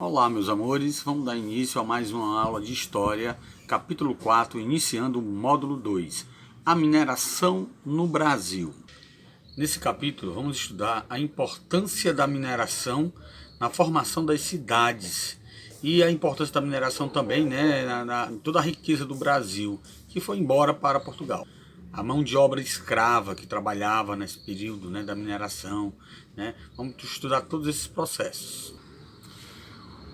Olá, meus amores, vamos dar início a mais uma aula de História, capítulo 4, iniciando o módulo 2, a mineração no Brasil. Nesse capítulo, vamos estudar a importância da mineração na formação das cidades e a importância da mineração também, em toda a riqueza do Brasil, que foi embora para Portugal. A mão de obra escrava que trabalhava nesse período, da mineração, Vamos estudar todos esses processos.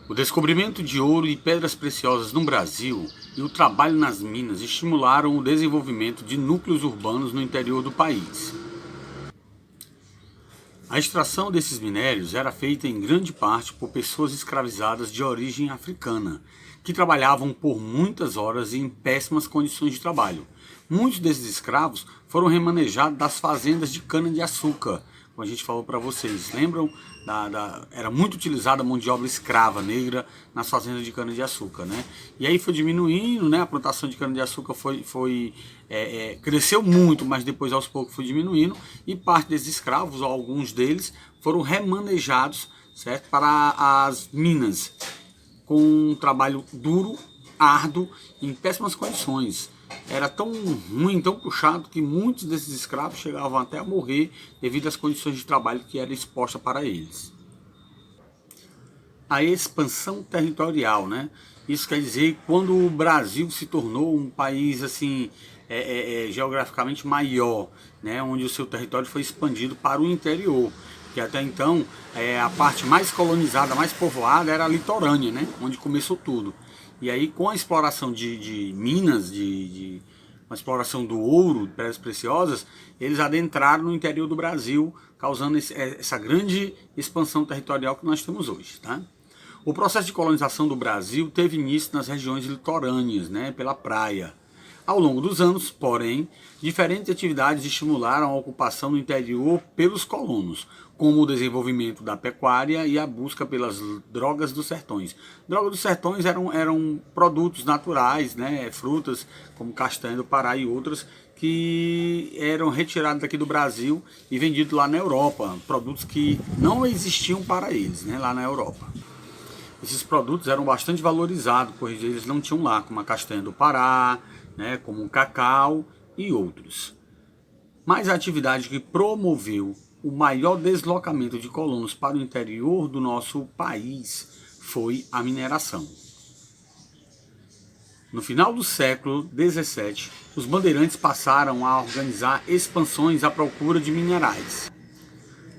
O descobrimento de ouro e pedras preciosas no Brasil e o trabalho nas minas estimularam o desenvolvimento de núcleos urbanos no interior do país. A extração desses minérios era feita em grande parte por pessoas escravizadas de origem africana, que trabalhavam por muitas horas e em péssimas condições de trabalho. Muitos desses escravos foram remanejados das fazendas de cana-de-açúcar, como a gente falou para vocês. Lembram? Era muito utilizada a mão de obra escrava negra nas fazendas de cana-de-açúcar, E aí foi diminuindo, a plantação de cana-de-açúcar cresceu muito, mas depois aos poucos foi diminuindo, e parte desses escravos, ou alguns deles, foram remanejados, certo, para as minas, com um trabalho duro, árduo, em péssimas condições. Era tão ruim, tão puxado, que muitos desses escravos chegavam até a morrer devido às condições de trabalho que era exposta para eles. A expansão territorial, Isso quer dizer quando o Brasil se tornou um país assim geograficamente maior, onde o seu território foi expandido para o interior, que até então a parte mais colonizada, mais povoada era a litorânea, onde começou tudo. E aí, com a exploração de minas, a exploração do ouro, de pedras preciosas, eles adentraram no interior do Brasil, causando essa grande expansão territorial que nós temos hoje. O processo de colonização do Brasil teve início nas regiões litorâneas, pela praia. Ao longo dos anos, porém, diferentes atividades estimularam a ocupação do interior pelos colonos, como o desenvolvimento da pecuária e a busca pelas drogas dos sertões. Drogas dos sertões eram produtos naturais, frutas como castanha do Pará e outras, que eram retirados daqui do Brasil e vendidos lá na Europa, produtos que não existiam para eles, lá na Europa. Esses produtos eram bastante valorizados, pois eles não tinham lá, como a castanha do Pará, como o cacau e outros. Mas a atividade que promoveu o maior deslocamento de colonos para o interior do nosso país foi a mineração. No final do século XVII, os bandeirantes passaram a organizar expansões à procura de minerais.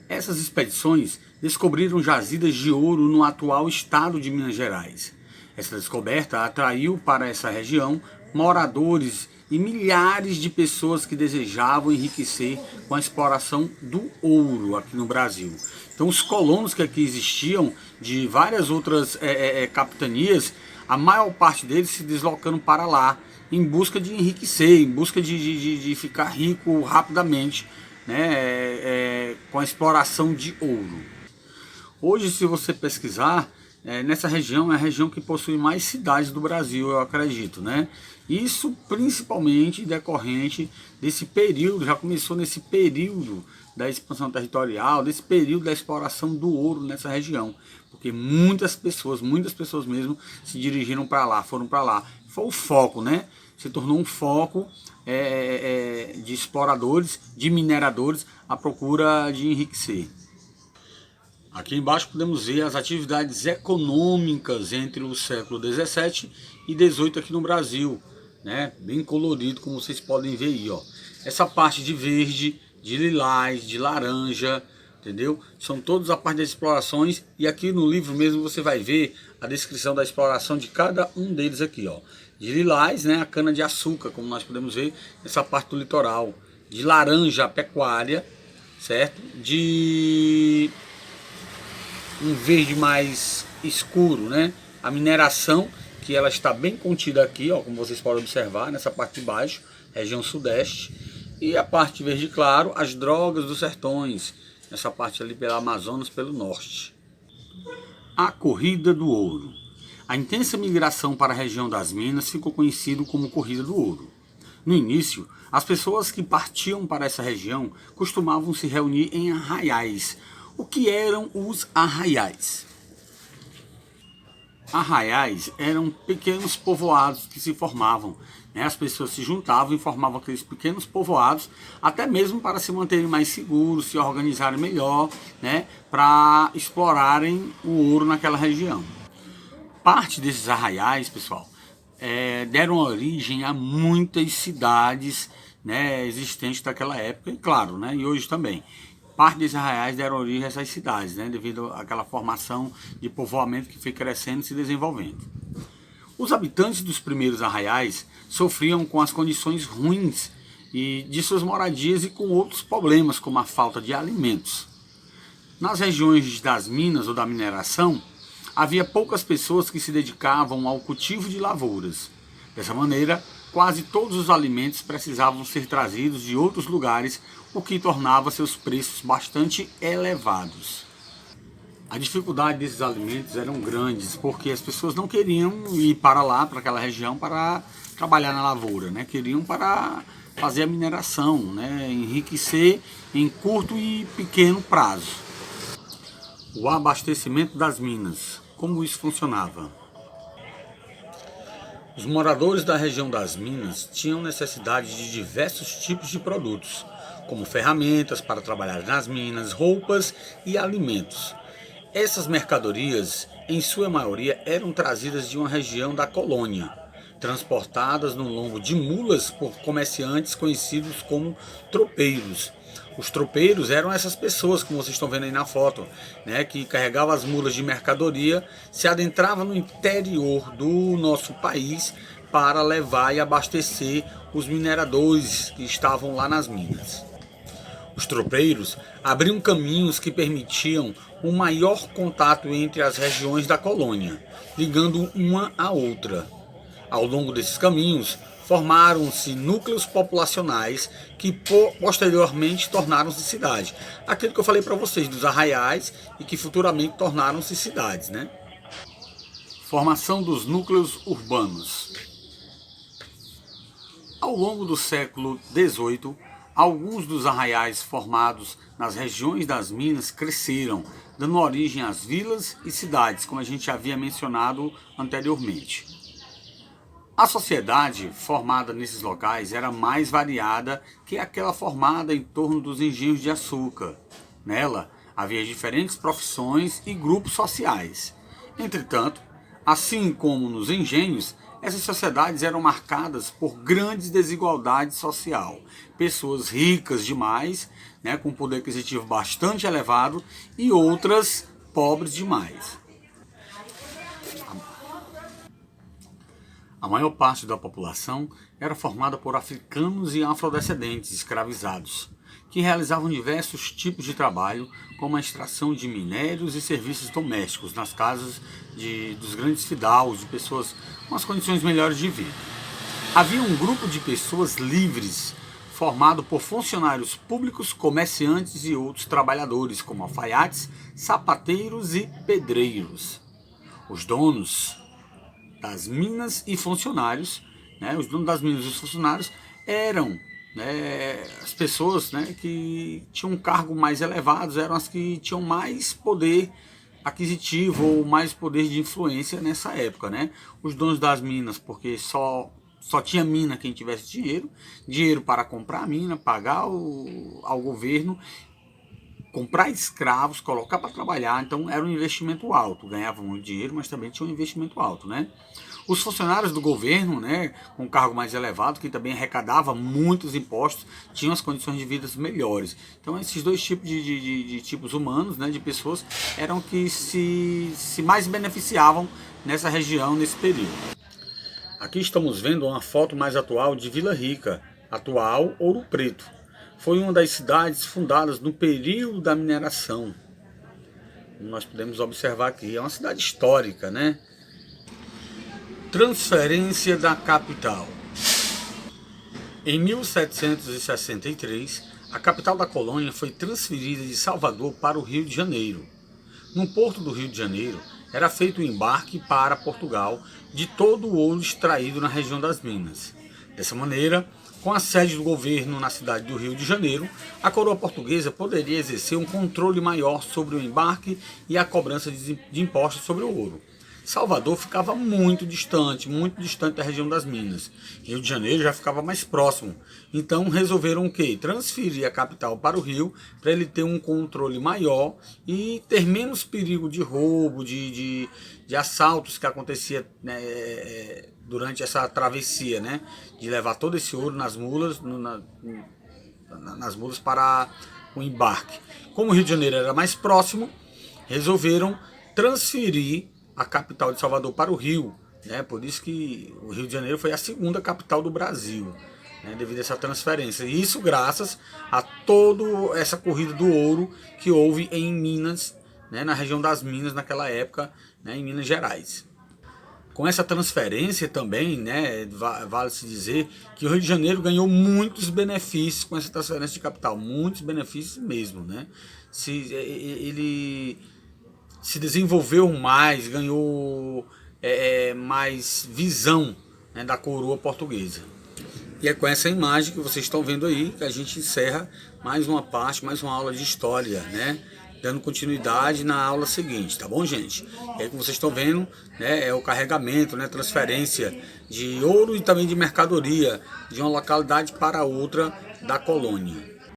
Essas expedições descobriram jazidas de ouro no atual estado de Minas Gerais. Essa descoberta atraiu para essa região moradores e milhares de pessoas que desejavam enriquecer com a exploração do ouro aqui no Brasil. Então os colonos que aqui existiam, de várias outras capitanias, a maior parte deles se deslocando para lá, em busca de enriquecer, em busca de ficar rico rapidamente, com a exploração de ouro. Hoje, se você pesquisar, nessa região é a região que possui mais cidades do Brasil, eu acredito, Isso principalmente decorrente desse período, já começou nesse período da expansão territorial, desse período da exploração do ouro nessa região, porque muitas pessoas mesmo se dirigiram para lá, foram para lá. Foi o foco, Se tornou um foco de exploradores, de mineradores, à procura de enriquecer. Aqui embaixo podemos ver as atividades econômicas entre o século XVII e XVIII aqui no Brasil, bem colorido, como vocês podem ver aí, Essa parte de verde, de lilás, de laranja, entendeu? São todas a parte das explorações, e aqui no livro mesmo você vai ver a descrição da exploração de cada um deles aqui, De lilás, a cana-de-açúcar, como nós podemos ver, essa parte do litoral. De laranja, a pecuária, certo? De um verde mais escuro, A mineração, que ela está bem contida aqui, como vocês podem observar, nessa parte de baixo, região sudeste. E a parte verde claro, as drogas dos sertões, nessa parte ali pela Amazonas, pelo norte. A corrida do ouro. A intensa migração para a região das minas ficou conhecido como corrida do ouro. No início, as pessoas que partiam para essa região costumavam se reunir em arraiais. O que eram os arraiais? Arraiais eram pequenos povoados que se formavam, né? As pessoas se juntavam e formavam aqueles pequenos povoados, até mesmo para se manterem mais seguros, se organizarem melhor, né? Para explorarem o ouro naquela região. Parte desses arraiais, pessoal, deram origem a muitas cidades, né, existentes daquela época, e claro, né, e hoje também. Parte desses arraiais deram origem a essas cidades, né, devido àquela formação de povoamento que foi crescendo e se desenvolvendo. Os habitantes dos primeiros arraiais sofriam com as condições ruins de suas moradias e com outros problemas, como a falta de alimentos. Nas regiões das minas ou da mineração, havia poucas pessoas que se dedicavam ao cultivo de lavouras. Dessa maneira, quase todos os alimentos precisavam ser trazidos de outros lugares, o que tornava seus preços bastante elevados. A dificuldade desses alimentos eram grandes, porque as pessoas não queriam ir para lá, para aquela região, para trabalhar na lavoura, né? Queriam para fazer a mineração, né? Enriquecer em curto e pequeno prazo. O abastecimento das minas. Como isso funcionava? Os moradores da região das minas tinham necessidade de diversos tipos de produtos, como ferramentas para trabalhar nas minas, roupas e alimentos. Essas mercadorias, em sua maioria, eram trazidas de uma região da colônia, transportadas no lombo de mulas por comerciantes conhecidos como tropeiros. Os tropeiros eram essas pessoas, como vocês estão vendo aí na foto, né, que carregavam as mulas de mercadoria, se adentravam no interior do nosso país para levar e abastecer os mineradores que estavam lá nas minas. Os tropeiros abriam caminhos que permitiam um maior contato entre as regiões da colônia, ligando uma à outra. Ao longo desses caminhos, formaram-se núcleos populacionais que posteriormente tornaram-se cidades. Aquilo que eu falei para vocês dos arraiais e que futuramente tornaram-se cidades, né? Formação dos núcleos urbanos. Ao longo do século XVIII, alguns dos arraiais formados nas regiões das minas cresceram, dando origem às vilas e cidades, como a gente havia mencionado anteriormente. A sociedade formada nesses locais era mais variada que aquela formada em torno dos engenhos de açúcar. Nela, havia diferentes profissões e grupos sociais. Entretanto, assim como nos engenhos, essas sociedades eram marcadas por grandes desigualdades social. Pessoas ricas demais, né, com poder aquisitivo bastante elevado, e outras pobres demais. A maior parte da população era formada por africanos e afrodescendentes escravizados, que realizavam diversos tipos de trabalho, como a extração de minérios e serviços domésticos nas casas dos grandes fidalgos, de pessoas com as condições melhores de vida. Havia um grupo de pessoas livres, formado por funcionários públicos, comerciantes e outros trabalhadores, como alfaiates, sapateiros e pedreiros. Os donos das minas e funcionários, né, os donos das minas e os funcionários eram, né, as pessoas, né, que tinham um cargo mais elevado, eram as que tinham mais poder aquisitivo ou mais poder de influência nessa época, né? Os donos das minas, porque só tinha mina quem tivesse dinheiro para comprar a mina, pagar ao governo, comprar escravos, colocar para trabalhar. Então era um investimento alto, ganhavam muito dinheiro, mas também tinha um investimento alto, né? Os funcionários do governo, né, com cargo mais elevado, que também arrecadava muitos impostos, tinham as condições de vida melhores. Então esses dois tipos de tipos humanos, né, de pessoas, eram que se mais beneficiavam nessa região, nesse período. Aqui estamos vendo uma foto mais atual de Vila Rica, atual Ouro Preto. Foi uma das cidades fundadas no período da mineração. Como nós podemos observar aqui, é uma cidade histórica, né? Transferência da capital. Em 1763, a capital da colônia foi transferida de Salvador para o Rio de Janeiro. No porto do Rio de Janeiro, era feito o embarque para Portugal de todo o ouro extraído na região das minas. Dessa maneira, com a sede do governo na cidade do Rio de Janeiro, a coroa portuguesa poderia exercer um controle maior sobre o embarque e a cobrança de impostos sobre o ouro. Salvador ficava muito distante da região das Minas. Rio de Janeiro já ficava mais próximo. Então resolveram o quê? Transferir a capital para o Rio, para ele ter um controle maior e ter menos perigo de roubo, de assaltos que acontecia, né, durante essa travessia, né? De levar todo esse ouro nas mulas, nas mulas para o embarque. Como o Rio de Janeiro era mais próximo, resolveram transferir a capital de Salvador para o Rio, né? Por isso que o Rio de Janeiro foi a segunda capital do Brasil, né? Devido a essa transferência. E isso graças a toda essa corrida do ouro que houve em Minas, né? Na região das Minas naquela época, né? Em Minas Gerais. Com essa transferência também, né, vale-se dizer que o Rio de Janeiro ganhou muitos benefícios com essa transferência de capital, muitos benefícios mesmo, né? Ele se desenvolveu mais, ganhou mais visão, né, da coroa portuguesa. E é com essa imagem que vocês estão vendo aí que a gente encerra mais uma parte, mais uma aula de história, né? Dando continuidade na aula seguinte, tá bom, gente? E aí, como vocês estão vendo, né, é o carregamento, né, transferência de ouro e também de mercadoria de uma localidade para outra da colônia.